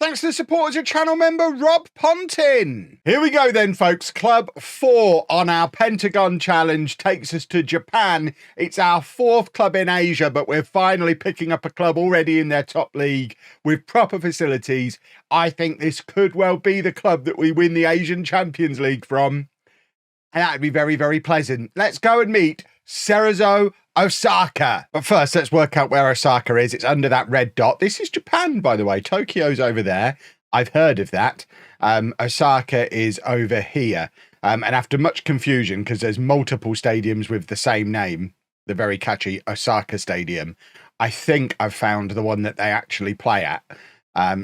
Thanks to the support as a channel member, Rob Pontin. Here we go then, folks. Club 4 on our Pentagon challenge takes us to Japan. It's our 4th club in Asia, but we're finally picking up a club already in their top league with proper facilities. I think this could well be the club that we win the Asian Champions League from. And that would be very, very pleasant. Let's go and meet Cerezo Osaka. But first, let's work out where Osaka is. It's under that red dot. This is Japan, by the way. Tokyo's over there. I've heard of that. Osaka is over here. And after much confusion, because there's multiple stadiums with the same name, the very catchy Osaka Stadium, I think I've found the one that they actually play at.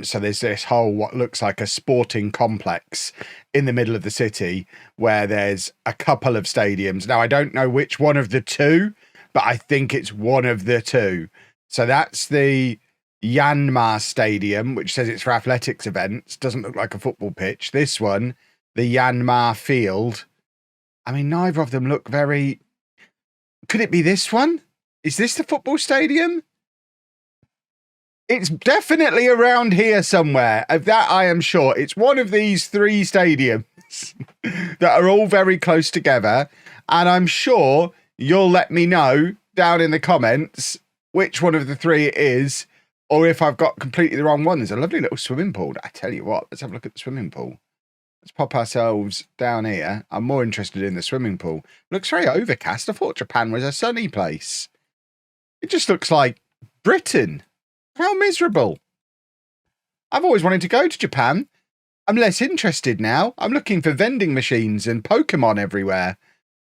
So there's this whole, what looks like a sporting complex in the middle of the city where there's a couple of stadiums. Now, I don't know which one of the two, but I think it's one of the two. So that's the Yanmar Stadium, which says it's for athletics events. Doesn't look like a football pitch. This one, the Yanmar Field. I mean, neither of them look very... Could it be this one? Is this the football stadium? It's definitely around here somewhere. Of that, I am sure. It's one of these 3 stadiums that are all very close together. And I'm sure you'll let me know down in the comments which one of the 3 it is, or if I've got completely the wrong one. There's a lovely little swimming pool. I tell you what, let's have a look at the swimming pool. Let's pop ourselves down here. I'm more interested in the swimming pool. Looks very overcast. I thought Japan was a sunny place. It just looks like Britain. How miserable. I've always wanted to go to Japan. I'm less interested now. I'm looking for vending machines and Pokemon everywhere.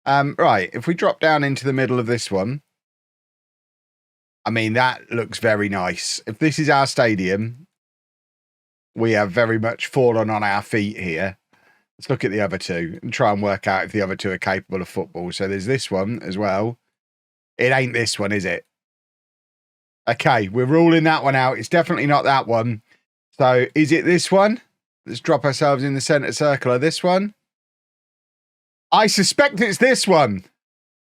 Right, if we drop down into the middle of this one. I mean, that looks very nice. If this is our stadium, we have very much fallen on our feet here. Let's look at the other 2 and try and work out if the other 2 are capable of football. So there's this one as well. It ain't this one, is it? Okay, we're ruling that one out. It's definitely not that one. So is it this one? Let's drop ourselves in the centre circle of this one. I suspect it's this one.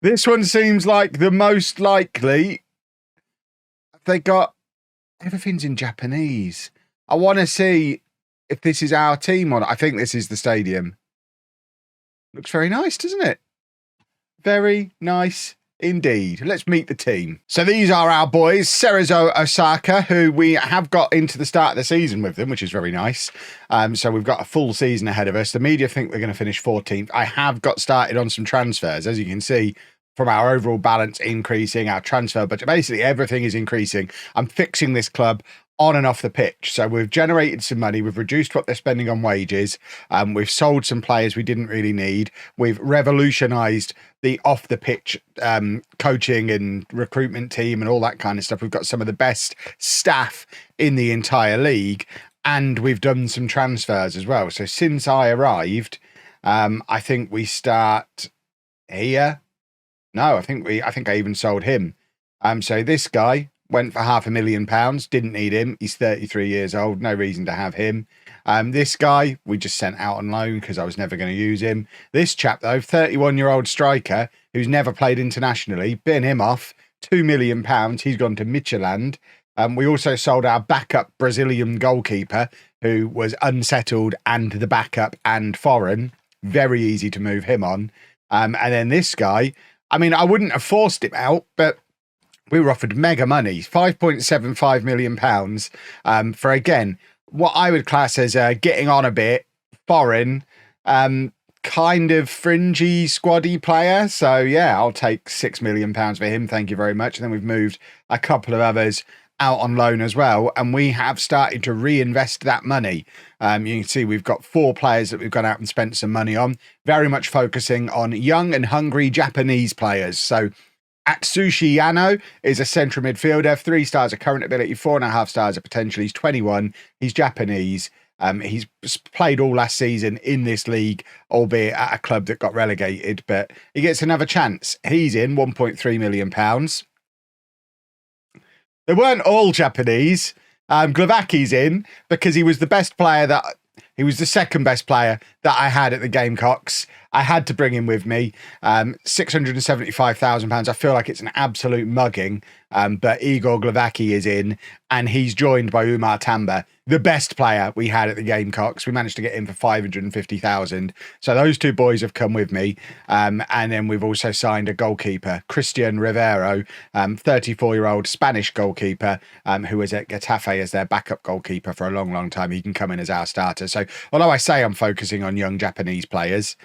This one seems like the most likely. They got... Everything's in Japanese. I want to see if this is our team or not. I think this is the stadium. Looks very nice, doesn't it? Very nice indeed. Let's meet the team. So these are our boys, Cerezo Osaka, who we have got into the start of the season with them, which is very nice. So we've got a full season ahead of us. The media think we're going to finish 14th. I have got started on some transfers, as you can see, from our overall balance increasing, our transfer budget. Basically, everything is increasing. I'm fixing this club on and off the pitch. So we've generated some money. We've reduced what they're spending on wages. We've sold some players we didn't really need. We've revolutionized the off the pitch coaching and recruitment team and all that kind of stuff. We've got some of the best staff in the entire league, and we've done some transfers as well. So since I arrived, I think we start here. No, I think I even sold him. So this guy went for £500,000. Didn't need him. He's 33 years old. No reason to have him. This guy, we just sent out on loan because I was never going to use him. This chap, though, 31-year-old striker who's never played internationally, bin him off. £2 million. He's gone to Midtjylland. We also sold our backup Brazilian goalkeeper who was unsettled and the backup and foreign. Very easy to move him on. And then this guy, I mean, I wouldn't have forced him out, but we were offered mega money, £5.75 million, for, again, what I would class as getting on a bit, foreign, kind of fringy, squaddy player. So, yeah, I'll take £6 million for him. Thank you very much. And then we've moved a couple of others out on loan as well. And we have started to reinvest that money. You can see we've got 4 players that we've gone out and spent some money on, very much focusing on young and hungry Japanese players. So, Atsushi Yano is a central midfielder, 3 stars of current ability, 4.5 stars of potential. He's 21. He's Japanese. He's played all last season in this league, albeit at a club that got relegated, but he gets another chance. He's in £1.3 million. They weren't all Japanese. Glavaki's in because he was the best player he was the second best player that I had at the Gamecocks. I had to bring him with me. £675,000. I feel like it's an absolute mugging. But Igor Glavaki is in, and he's joined by Umar Tamba, the best player we had at the Gamecocks. We managed to get him for 550,000. So those two boys have come with me. And then we've also signed a goalkeeper, Christian Rivero, 34-year-old Spanish goalkeeper, who was at Getafe as their backup goalkeeper for a long, long time. He can come in as our starter. So although I say I'm focusing on young Japanese players,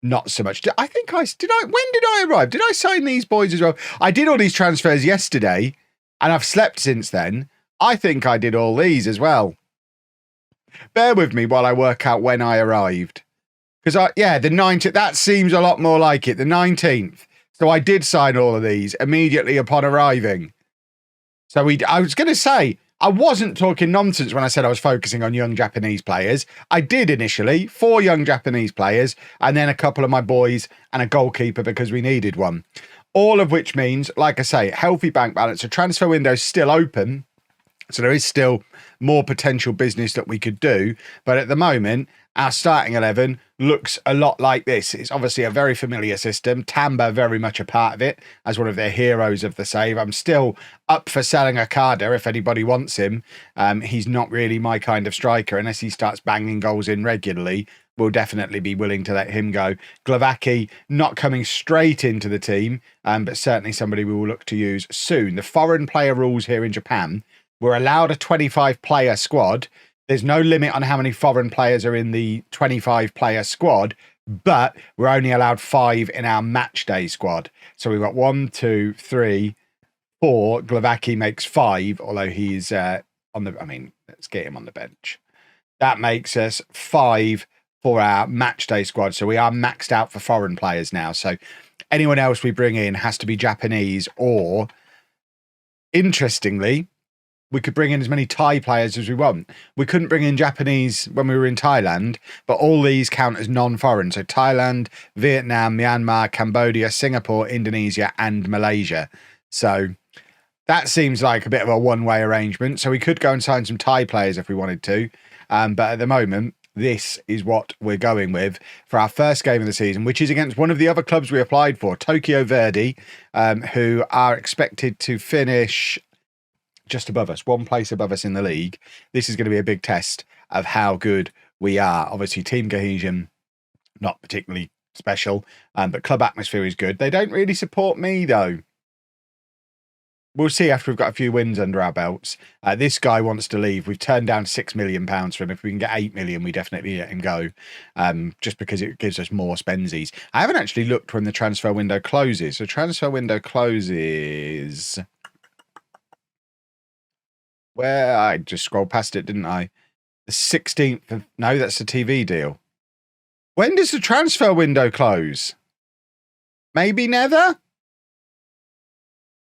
not so much. I think when did I arrive? Did I sign these boys as well? I did all these transfers yesterday, and I've slept since then. I think I did all these as well. Bear with me while I work out when I arrived. Because the 19th, that seems a lot more like it, the 19th. So I did sign all of these immediately upon arriving. So I was going to say, I wasn't talking nonsense when I said I was focusing on young Japanese players. I did initially, 4 young Japanese players, and then a couple of my boys and a goalkeeper because we needed one. All of which means, like I say, healthy bank balance. The transfer window is still open, so there is still more potential business that we could do. But at the moment, our starting 11 looks a lot like this. It's obviously a very familiar system. Tamba very much a part of it as one of their heroes of the save. I'm still up for selling Okada if anybody wants him. He's not really my kind of striker unless he starts banging goals in regularly. We'll definitely be willing to let him go. Glavaki not coming straight into the team, but certainly somebody we will look to use soon. The foreign player rules here in Japan, we're allowed a 25-player squad. There's no limit on how many foreign players are in the 25-player squad, but we're only allowed 5 in our match day squad. So we've got 1, 2, 3, 4. Glavaki makes 5, although he's let's get him on the bench. That makes us 5 for our match day squad. So we are maxed out for foreign players now. So anyone else we bring in has to be Japanese, or interestingly, we could bring in as many Thai players as we want. We couldn't bring in Japanese when we were in Thailand, but all these count as non-foreign. So Thailand, Vietnam, Myanmar, Cambodia, Singapore, Indonesia, and Malaysia. So that seems like a bit of a one-way arrangement. So we could go and sign some Thai players if we wanted to. But at the moment, this is what we're going with for our first game of the season, which is against one of the other clubs we applied for, Tokyo Verdy, who are expected to finish just above us, one place above us in the league. This is going to be a big test of how good we are. Obviously, team cohesion, not particularly special, but club atmosphere is good. They don't really support me, though. We'll see after we've got a few wins under our belts. This guy wants to leave. We've turned down £6 million for him. If we can get 8 million, we definitely let him go, just because it gives us more spensies. I haven't actually looked when the transfer window closes. So transfer window closes... Where I just scrolled past it, didn't I? The 16th of... No, that's the TV deal. When does the transfer window close? Maybe never?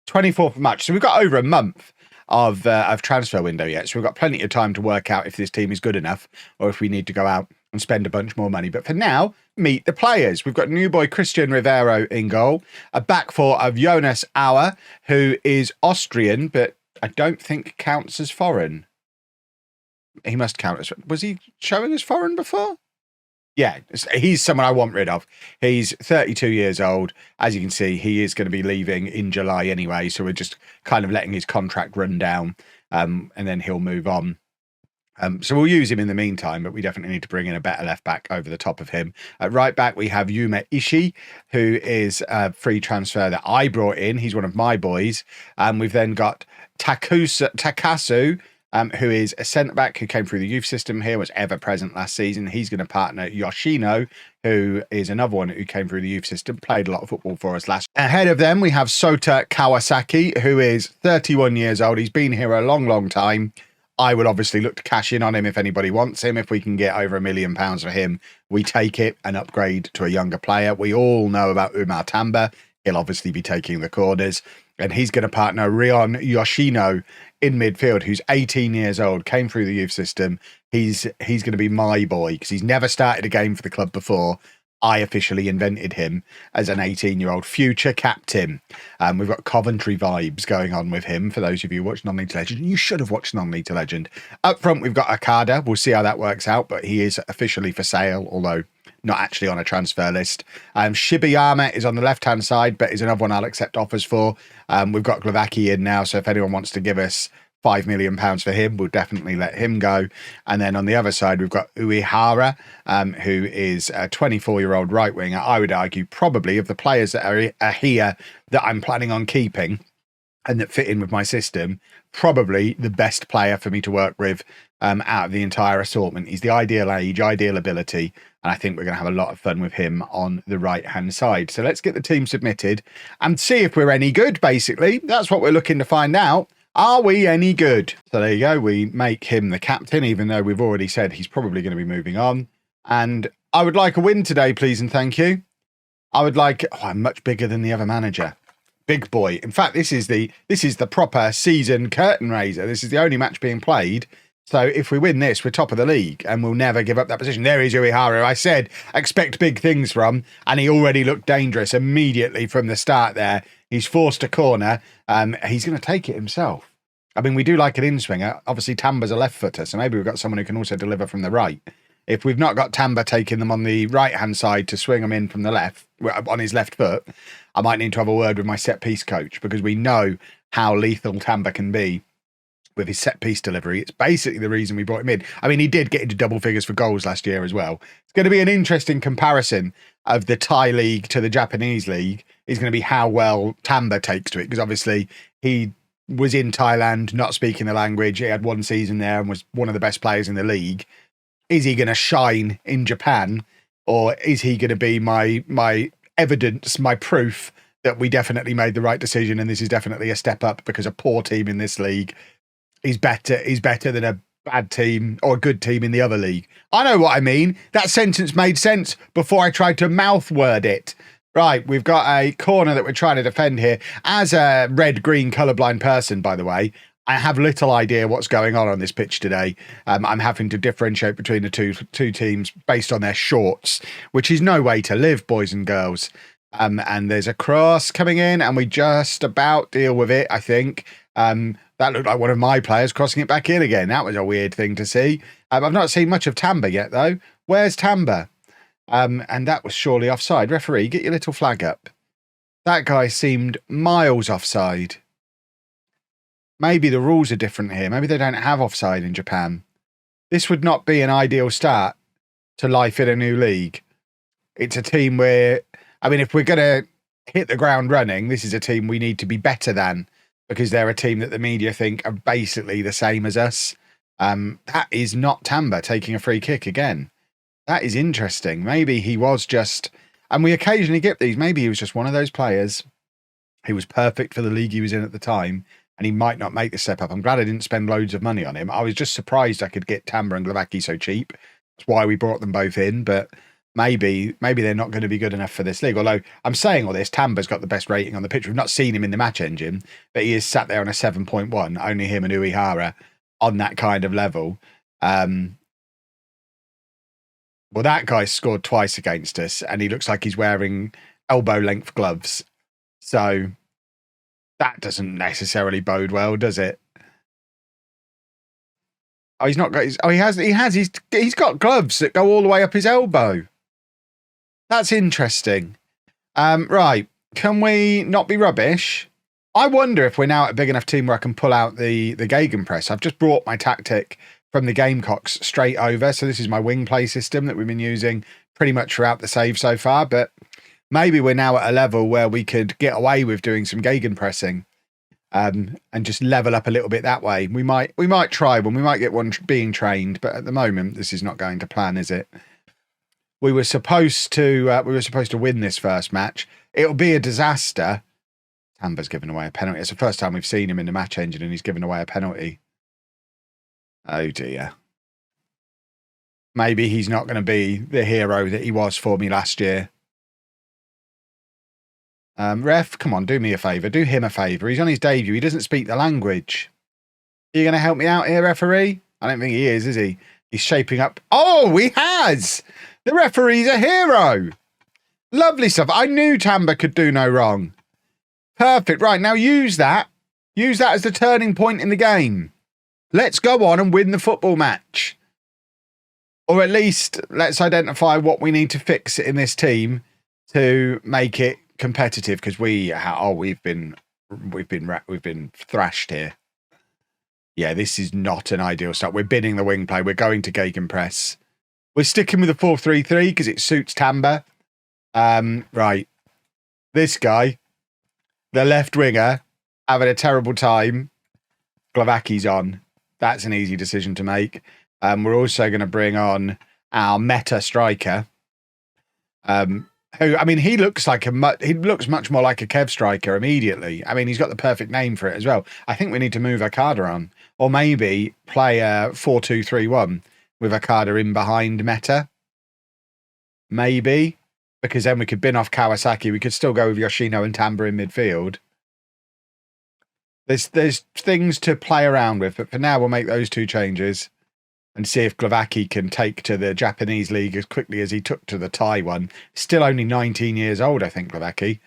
24th of March. So we've got over a month of transfer window yet. So we've got plenty of time to work out if this team is good enough or if we need to go out and spend a bunch more money. But for now, meet the players. We've got new boy Christian Rivero in goal. A back four of Jonas Auer, who is Austrian, but I don't think counts as foreign. He must count as... Was he showing as foreign before? Yeah, he's someone I want rid of. He's 32 years old. As you can see, he is going to be leaving in July anyway, so we're just kind of letting his contract run down, and then he'll move on. So we'll use him in the meantime, but we definitely need to bring in a better left back over the top of him. At right back, we have Yuma Ishii, who is a free transfer that I brought in. He's one of my boys. We've then got Takasu, who is a centre-back who came through the youth system here, was ever present last season. He's going to partner Yoshino, who is another one who came through the youth system, played a lot of football for us last. Ahead of them, we have Sota Kawasaki, who is 31 years old. He's been here a long, long time. I would obviously look to cash in on him if anybody wants him. If we can get over £1 million for him, we take it and upgrade to a younger player. We all know about Umar Tamba. He'll obviously be taking the corners. And he's going to partner Rion Yoshino in midfield, who's 18 years old, came through the youth system. He's going to be my boy because he's never started a game for the club before. I officially invented him as an 18-year-old future captain. We've got Coventry vibes going on with him. For those of you who watch Non-League to Legend, you should have watched Non-League to Legend. Up front, we've got Okada. We'll see how that works out, but he is officially for sale, although not actually on a transfer list. Shibayama is on the left-hand side, but is another one I'll accept offers for. We've got Glavaki in now, so if anyone wants to give us £5 million for him, we'll definitely let him go. And then on the other side, we've got Uehara, who is a 24-year-old right winger. I would argue probably of the players that are here that I'm planning on keeping and that fit in with my system, probably the best player for me to work with out of the entire assortment. He's the ideal age, ideal ability, and I think we're going to have a lot of fun with him on the right-hand side. So let's get the team submitted and see if we're any good, basically. That's what we're looking to find out. Are we any good? So there you go. We make him the captain, even though we've already said he's probably going to be moving on. And I would like a win today, please and thank you. I would like... Oh, I'm much bigger than the other manager. Big boy. In fact, this is the proper season curtain raiser. This is the only match being played. So if we win this, we're top of the league and we'll never give up that position. There is Uehara. I said expect big things from, and he already looked dangerous immediately from the start there. He's forced a corner. He's going to take it himself. I mean, we do like an in-swinger. Obviously, Tamba's a left footer, so maybe we've got someone who can also deliver from the right. If we've not got Tamba taking them on the right-hand side to swing them in from the left, on his left foot, I might need to have a word with my set-piece coach, because we know how lethal Tamba can be with his set-piece delivery. It's basically the reason we brought him in. I mean, he did get into double figures for goals last year as well. It's going to be an interesting comparison of the Thai league to the Japanese league. Is going to be how well Tamba takes to it, because obviously he was in Thailand, not speaking the language. He had one season there and was one of the best players in the league. Is he going to shine in Japan, or is he going to be my evidence, my proof that we definitely made the right decision and this is definitely a step up, because a poor team in this league is better than a bad team or a good team in the other league? I know what I mean. That sentence made sense before I tried to mouth word it. Right, we've got a corner that we're trying to defend here. As a red-green colourblind person, by the way, I have little idea what's going on this pitch today. I'm having to differentiate between the two teams based on their shorts, which is no way to live, boys and girls. And there's a cross coming in, and we just about deal with it, I think. That looked like one of my players crossing it back in again. That was a weird thing to see. I've not seen much of Tamba yet, though. Where's Tamba? And that was surely offside. Referee, get your little flag up. That guy seemed miles offside. Maybe the rules are different here. Maybe they don't have offside in Japan. This would not be an ideal start to life in a new league. It's a team where, I mean, if we're going to hit the ground running, this is a team we need to be better than, because they're a team that the media think are basically the same as us. That is not Tamba taking a free kick again. That is interesting. Maybe he was just, and we occasionally get these, maybe he was just one of those players who was perfect for the league he was in at the time, and he might not make the step up. I'm glad I didn't spend loads of money on him. I was just surprised I could get Tamba and Glavaki so cheap. That's why we brought them both in, but maybe they're not going to be good enough for this league. Although I'm saying all this, Tamba's got the best rating on the pitch. We've not seen him in the match engine, but he is sat there on a 7.1, only him and Uehara on that kind of level. Well, that guy scored twice against us, and he looks like he's wearing elbow-length gloves. So that doesn't necessarily bode well, does it? Oh, he's not got his... Oh, he's got gloves that go all the way up his elbow. That's interesting. Right. Can we not be rubbish? I wonder if we're now at a big enough team where I can pull out the gegenpress. I've just brought my tactic from the Gamecocks straight over. So this is my wing play system that we've been using pretty much throughout the save so far. But maybe we're now at a level where we could get away with doing some gegenpressing and just level up a little bit that way. We might try one. We might get one being trained. But at the moment, this is not going to plan, is it? We were supposed to win this first match. It'll be a disaster. Tamba's given away a penalty. It's the first time we've seen him in the match engine, and he's given away a penalty. Oh dear. Maybe he's not going to be the hero that he was for me last year. Ref, come on, do me a favour. Do him a favour. He's on his debut. He doesn't speak the language. Are you going to help me out here, referee? I don't think he is he? He's shaping up. Oh, he has! The referee's a hero. Lovely stuff. I knew Tamba could do no wrong. Perfect. Right, now use that. Use that as the turning point in the game. Let's go on and win the football match. Or at least let's identify what we need to fix in this team to make it competitive, because we've been thrashed here. Yeah, this is not an ideal start. We're bidding the wing play. We're going to gegenpress. We're sticking with the 4-3-3 because it suits Tamba. Right. This guy, the left winger, having a terrible time. Glavaki's on. That's an easy decision to make. We're also going to bring on our meta striker. Who, I mean, he looks much more like a Kev striker immediately. I mean, he's got the perfect name for it as well. I think we need to move Okada on, or maybe play a 4-2-3-1 with Okada in behind meta. Maybe, because then we could bin off Kawasaki. We could still go with Yoshino and Tamba in midfield. There's things to play around with, but for now we'll make those two changes and see if Glavaki can take to the Japanese league as quickly as he took to the Thai one. Still only 19 years old, I think, Glavaki,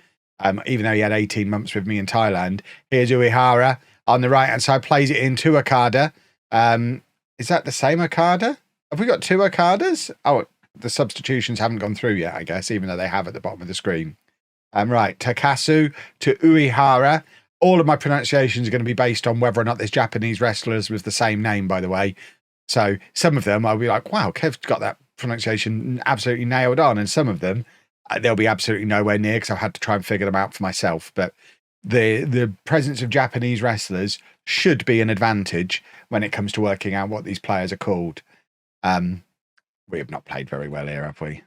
even though he had 18 months with me in Thailand. Here's Uehara on the right-hand side, plays it into Okada. Is that the same Okada? Have we got two Okadas? Oh, the substitutions haven't gone through yet, I guess, even though they have at the bottom of the screen. Right, Takasu to Uehara. All of my pronunciations are going to be based on whether or not there's Japanese wrestlers with the same name, by the way. So some of them I'll be like, wow, Kev's got that pronunciation absolutely nailed on. And some of them, they'll be absolutely nowhere near because I've had to try and figure them out for myself. But the presence of Japanese wrestlers should be an advantage when it comes to working out what these players are called. We have not played very well here, have we?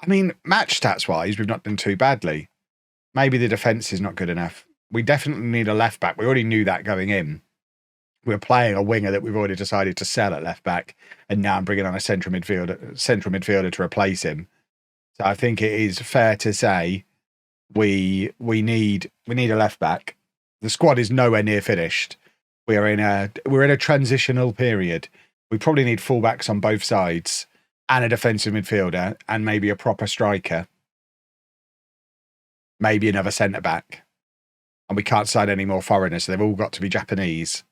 I mean, match stats-wise, we've not done too badly. Maybe the defence is not good enough. We definitely need a left-back. We already knew that going in. We're playing a winger that we've already decided to sell at left back, and now I'm bringing on a central midfielder to replace him. So I think it is fair to say we need a left back. The squad is nowhere near finished. We're in a transitional period. We probably need fullbacks on both sides and a defensive midfielder and maybe a proper striker. Maybe another centre back. And we can't sign any more foreigners, so they've all got to be Japanese.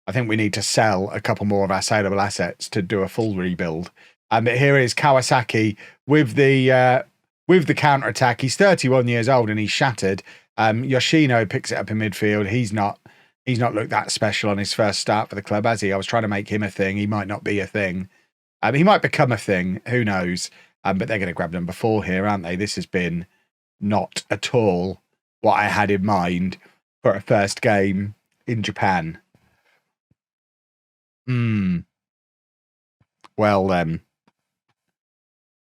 I think we need to sell a couple more of our saleable assets to do a full rebuild. But here is Kawasaki with the counter-attack. He's 31 years old and he's shattered. Yoshino picks it up in midfield. He's not looked that special on his first start for the club, has he? I was trying to make him a thing. He might not be a thing. He might become a thing. Who knows? But they're going to grab number 4 here, aren't they? This has been not at all what I had in mind for a first game in Japan. Well then,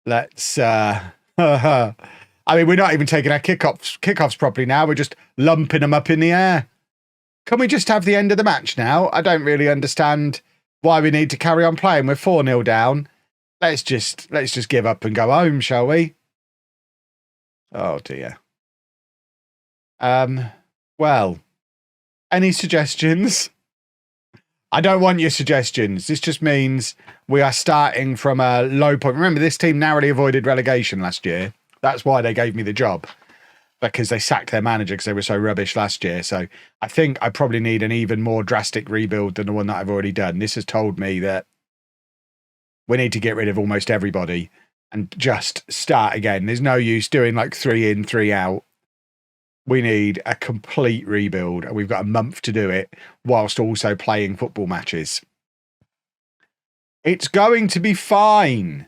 let's I mean, we're not even taking our kickoffs properly now. We're just lumping them up in the air. Can we just have the end of the match now? I don't really understand why we need to carry on playing. We're 4-0 down. Let's just give up and go home, shall we? Oh dear. Well, any suggestions? I don't want your suggestions. This just means we are starting from a low point. Remember, this team narrowly avoided relegation last year. That's why they gave me the job, because they sacked their manager because they were so rubbish last year. So I think I probably need an even more drastic rebuild than the one that I've already done. This has told me that we need to get rid of almost everybody and just start again. There's no use doing like 3 in, 3 out. We need a complete rebuild, and we've got a month to do it whilst also playing football matches. It's going to be fine.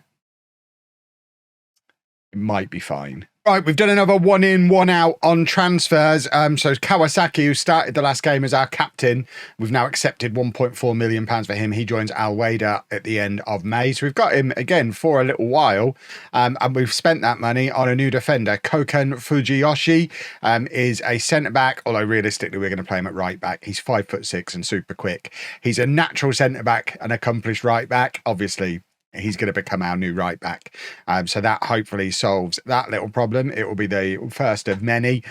It might be fine. Right, we've done another 1 in, 1 out on transfers. So Kawasaki, who started the last game as our captain, we've now accepted £1.4 million for him. He joins Al Wada at the end of May. So we've got him again for a little while. And we've spent that money on a new defender. Koken Fujiyoshi is a centre-back, although realistically we're going to play him at right-back. He's 5'6" and super quick. He's a natural centre-back, an accomplished right-back. Obviously, he's going to become our new right back. So that hopefully solves that little problem. It will be the first of many.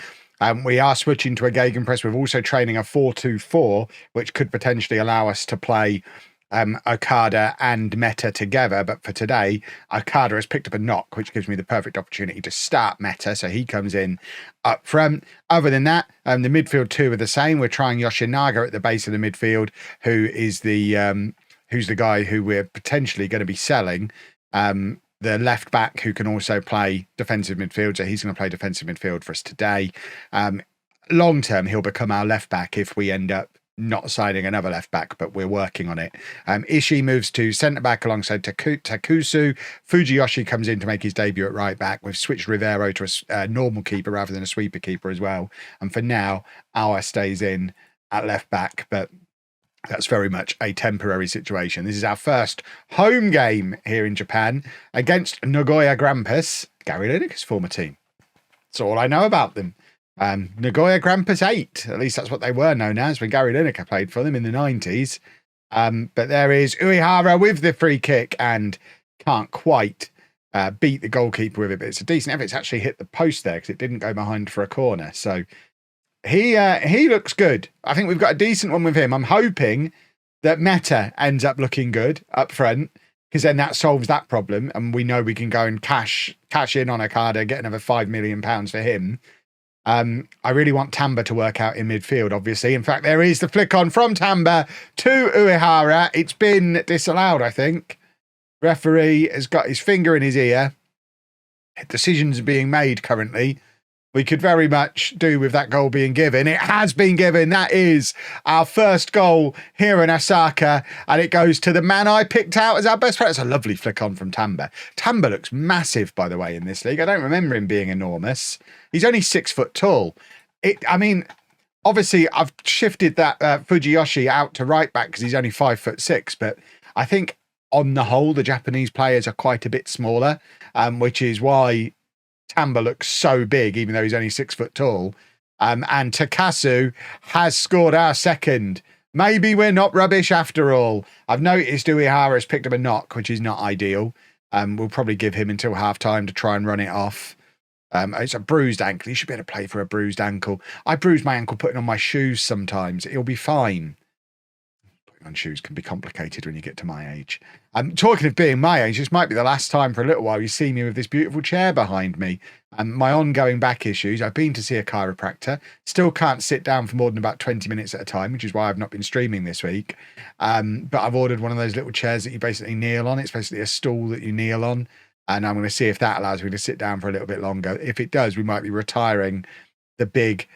We are switching to a gegenpress. We're also training a 4-2-4, which could potentially allow us to play Okada and Meta together. But for today, Okada has picked up a knock, which gives me the perfect opportunity to start Meta. So he comes in up front. Other than that, the midfield 2 are the same. We're trying Yoshinaga at the base of the midfield, who is the who's the guy who we're potentially going to be selling. The left back who can also play defensive midfield. So he's going to play defensive midfield for us today. Long term, he'll become our left back if we end up not signing another left back, but we're working on it. Ishii moves to centre back alongside Takusu. Fujiyoshi comes in to make his debut at right back. We've switched Rivero to a normal keeper rather than a sweeper keeper as well. And for now, Awa stays in at left back, but that's very much a temporary situation. This is our first home game here in Japan against Nagoya Grampus, Gary Lineker's former team. That's all I know about them. Nagoya Grampus 8, at least that's what they were known as when Gary Lineker played for them in the 90s. But there is Uehara with the free kick and can't quite beat the goalkeeper with it, but it's a decent effort. It's actually hit the post there because it didn't go behind for a corner. So he looks good. I think we've got a decent one with him. I'm hoping that Meta ends up looking good up front, because then that solves that problem, and we know we can go and cash in on Okada, get another £5 million for him. I really want Tamba to work out in midfield, obviously. In fact, there is the flick on from Tamba to Uehara. It's been disallowed, I think. Referee has got his finger in his ear. Decisions are being made currently. We could very much do with that goal being given. It has been given. That is our first goal here in Osaka. And it goes to the man I picked out as our best player. It's a lovely flick on from Tamba. Tamba looks massive, by the way, in this league. I don't remember him being enormous. He's only 6 foot tall. Obviously, I've shifted that Fujiyoshi out to right back because he's only 5'6". But I think on the whole, the Japanese players are quite a bit smaller, which is why Tamba looks so big, even though he's only 6 foot tall. And Takasu has scored our second. Maybe we're not rubbish after all. I've noticed Uehara has picked up a knock, which is not ideal. We'll probably give him until half time to try and run it off. It's a bruised ankle. He should be able to play for a bruised ankle. I bruise my ankle putting on my shoes sometimes. It'll be fine. Putting on shoes can be complicated when you get to my age. Talking of being my age, this might be the last time for a little while you see me with this beautiful chair behind me. My ongoing back issues. I've been to see a chiropractor. Still can't sit down for more than about 20 minutes at a time, which is why I've not been streaming this week. But I've ordered one of those little chairs that you basically kneel on. It's basically a stool that you kneel on. And I'm going to see if that allows me to sit down for a little bit longer. If it does, we might be retiring the big,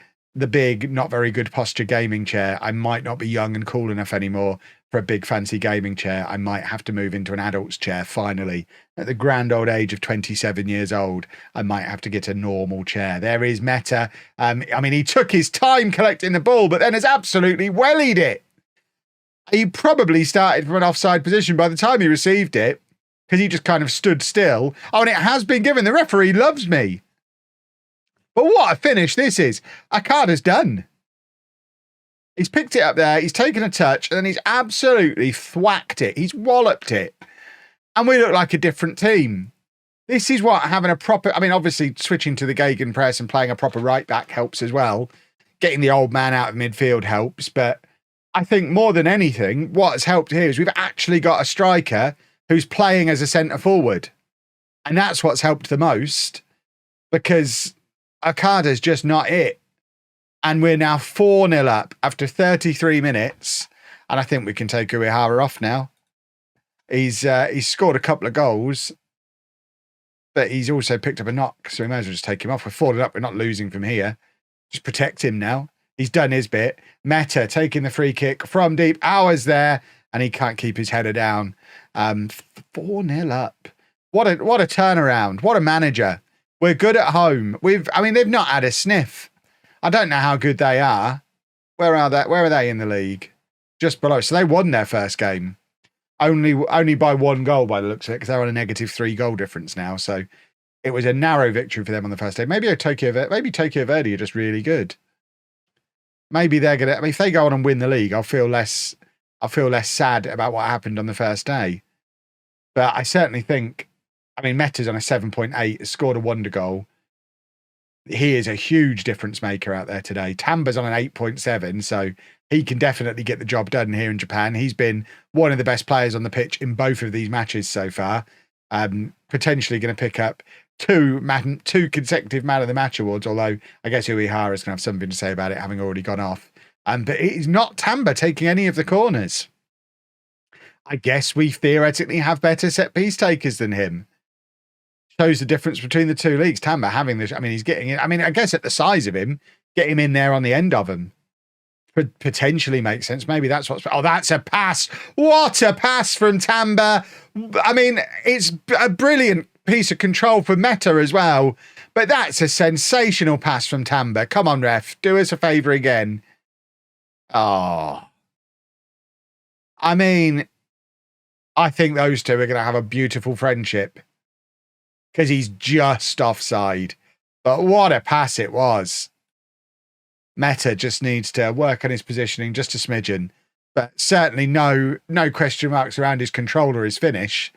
not very good posture gaming chair. I might not be young and cool enough anymore for a big fancy gaming chair. I might have to move into an adult's chair finally. At the grand old age of 27 years old, I might have to get a normal chair. There is Meta. He took his time collecting the ball, but then has absolutely wellied it. He probably started from an offside position by the time he received it, because he just kind of stood still. Oh, and it has been given. The referee loves me. But what a finish this is. Okada's done. He's picked it up there. He's taken a touch, and then he's absolutely thwacked it. He's walloped it. And we look like a different team. This is what having a proper... obviously, switching to the gegenpress and playing a proper right back helps as well. Getting the old man out of midfield helps. But I think more than anything, what has helped here is we've actually got a striker who's playing as a centre forward. And that's what's helped the most, because Okada's just not it. And we're now 4-0 up after 33 minutes. And I think we can take Uehara off now. He's scored a couple of goals, but he's also picked up a knock, so we may as well just take him off. We're 4-0 up. We're not losing from here. Just protect him now. He's done his bit. Meta taking the free kick from deep. Hours there, and he can't keep his header down. 4-0 up. What a turnaround. What a manager. We're good at home. They've not had a sniff. I don't know how good they are. Where are they? Where are they in the league? Just below. So they won their first game. Only by 1 goal by the looks of it, because they're on a -3 goal difference now. So it was a narrow victory for them on the first day. Maybe Tokyo Verdy are just really good. Maybe they're gonna. If they go on and win the league, I'll feel less sad about what happened on the first day. But I certainly think, Meta's on a 7.8, has scored a wonder goal. He is a huge difference maker out there today. Tamba's on an 8.7, so he can definitely get the job done here in Japan. He's been one of the best players on the pitch in both of these matches so far. Potentially going to pick up two consecutive Man of the Match awards, although I guess Uehara's going to have something to say about it, having already gone off. But it is not Tamba taking any of the corners. I guess we theoretically have better set piece takers than him. Shows the difference between the two leagues. Tamba having this, I mean, he's getting it. I mean, I guess at the size of him, get him in there on the end of him potentially makes sense. Maybe that's what's... Oh, that's a pass. What a pass from Tamba. I mean, it's a brilliant piece of control for Meta as well. But that's a sensational pass from Tamba. Come on, ref. Do us a favour again. Oh. I mean, I think those two are going to have a beautiful friendship. Because he's just offside. But what a pass it was. Meta just needs to work on his positioning just a smidgen. But certainly no question marks around his control or his finish.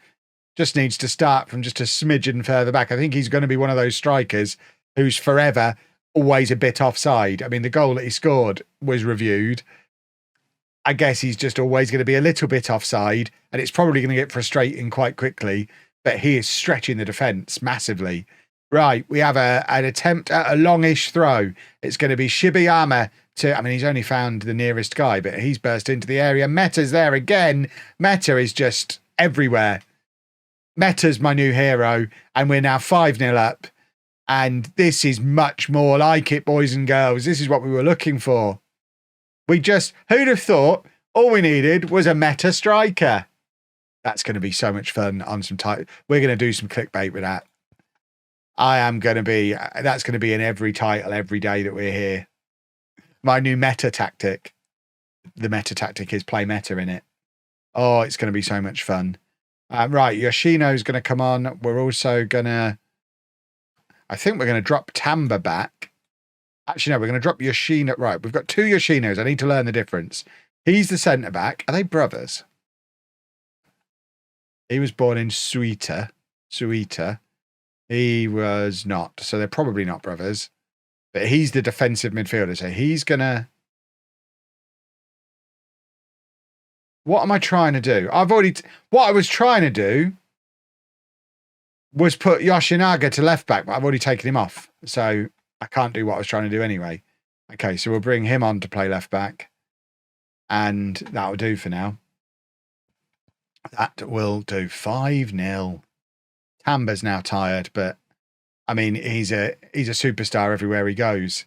Just needs to start from just a smidgen further back. I think he's going to be one of those strikers who's forever always a bit offside. I mean, the goal that he scored was reviewed. I guess he's just always going to be a little bit offside. And it's probably going to get frustrating quite quickly. But he is stretching the defence massively. Right, we have an attempt at a longish throw. It's going to be Shibayama to... I mean, he's only found the nearest guy, but he's burst into the area. Meta's there again. Meta is just everywhere. Meta's my new hero, and we're now 5-0 up. And this is much more like it, boys and girls. This is what we were looking for. Who'd have thought all we needed was a Meta striker? That's going to be so much fun on some title. We're going to do some clickbait with that. That's going to be in every title every day that we're here. My new meta tactic. The meta tactic is play meta in it. Oh, it's going to be so much fun. Right, Yoshino's going to come on. We're also going to... I think we're going to drop Tamba back. Actually, no, we're going to drop Yoshino. Right, we've got two Yoshinos. I need to learn the difference. He's the centre back. Are they brothers? He was born in Suita. He was not. So they're probably not brothers. But he's the defensive midfielder. So he's going to... What am I trying to do? What I was trying to do was put Yoshinaga to left back, but I've already taken him off. So I can't do what I was trying to do anyway. Okay, so we'll bring him on to play left back. And that'll do for now. That will do. 5-0. Tamba's now tired, but I mean, he's a superstar everywhere he goes.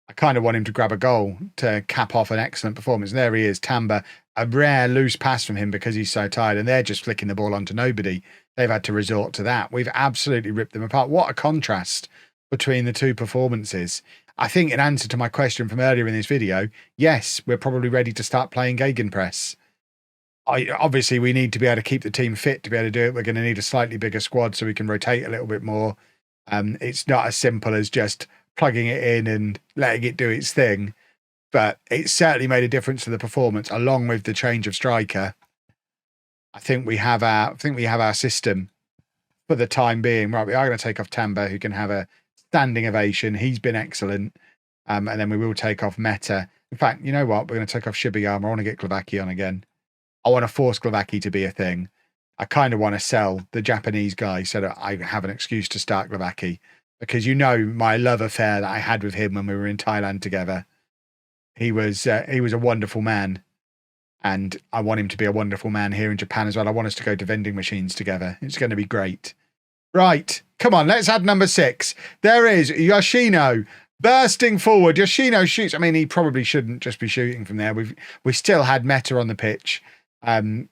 I kind of want him to grab a goal to cap off an excellent performance. There he is, Tamba. A rare loose pass from him because he's so tired, and they're just flicking the ball onto nobody. They've had to resort to that. We've absolutely ripped them apart. What a contrast between the two performances. I think in answer to my question from earlier in this video, yes, we're probably ready to start playing Gegenpress. Obviously, we need to be able to keep the team fit to be able to do it. We're going to need a slightly bigger squad so we can rotate a little bit more. It's not as simple as just plugging it in and letting it do its thing. But it certainly made a difference to the performance, along with the change of striker. I think we have our system for the time being. Right, we are going to take off Tamba, who can have a standing ovation. He's been excellent. And then we will take off Meta. In fact, you know what? We're going to take off Shibayama. I want to get Glavaki on again. I want to force Glavaki to be a thing. I kind of want to sell the Japanese guy so that I have an excuse to start Glavaki. Because you know my love affair that I had with him when we were in Thailand together. He was a wonderful man. And I want him to be a wonderful man here in Japan as well. I want us to go to vending machines together. It's going to be great. Right. Come on, let's add number 6. There is Yoshino bursting forward. Yoshino shoots. I mean, he probably shouldn't just be shooting from there. We still had Meta on the pitch. And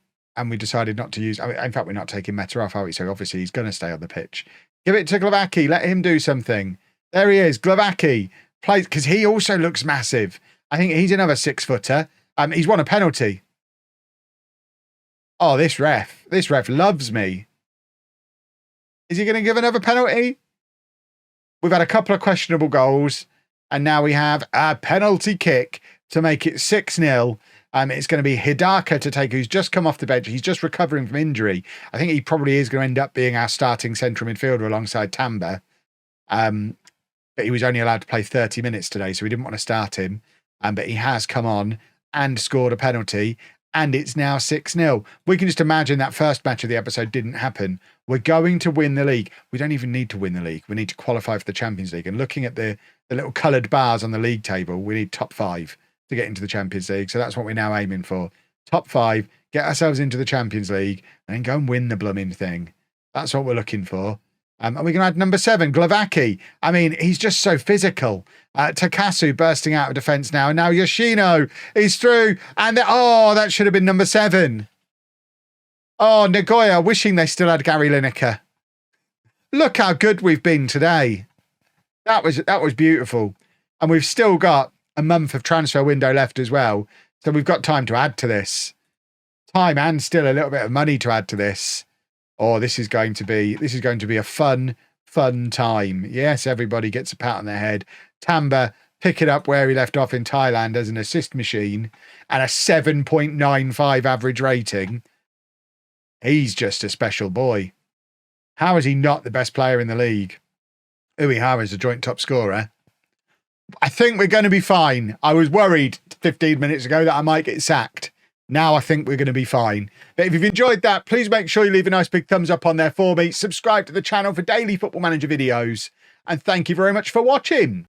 we decided not to use... I mean, in fact, we're not taking Meta off, are we? So obviously he's going to stay on the pitch. Give it to Glavaki. Let him do something. There he is. Glavaki plays... Because he also looks massive. I think he's another 6-footer. He's won a penalty. Oh, this ref loves me. Is he going to give another penalty? We've had a couple of questionable goals, and now we have a penalty kick to make it 6-0. It's going to be Hidaka to take, who's just come off the bench. He's just recovering from injury. I think he probably is going to end up being our starting central midfielder alongside Tamba. But he was only allowed to play 30 minutes today, so we didn't want to start him. But he has come on and scored a penalty, and it's now 6-0. We can just imagine that first match of the episode didn't happen. We're going to win the league. We don't even need to win the league. We need to qualify for the Champions League. And looking at the little coloured bars on the league table, we need top 5 to get into the Champions League. So that's what we're now aiming for. Top 5, get ourselves into the Champions League, and then go and win the blooming thing. That's what we're looking for. And we're going to add number 7, Glavaki. I mean, he's just so physical. Takasu bursting out of defence now. And now Yoshino is through. And that should have been number 7. Oh, Nagoya wishing they still had Gary Lineker. Look how good we've been today. That was beautiful. And we've still got a month of transfer window left as well. So we've got time to add to this. Time and still a little bit of money to add to this. Oh, this is going to be a fun time. Yes, everybody gets a pat on their head. Tamba pick it up where he left off in Thailand as an assist machine and a 7.95 average rating. He's just a special boy. How is he not the best player in the league? Uehara is a joint top scorer. I think we're going to be fine. I was worried 15 minutes ago that I might get sacked. Now I think we're going to be fine. But if you've enjoyed that, please make sure you leave a nice big thumbs up on there for me. Subscribe to the channel for daily Football Manager videos. And thank you very much for watching.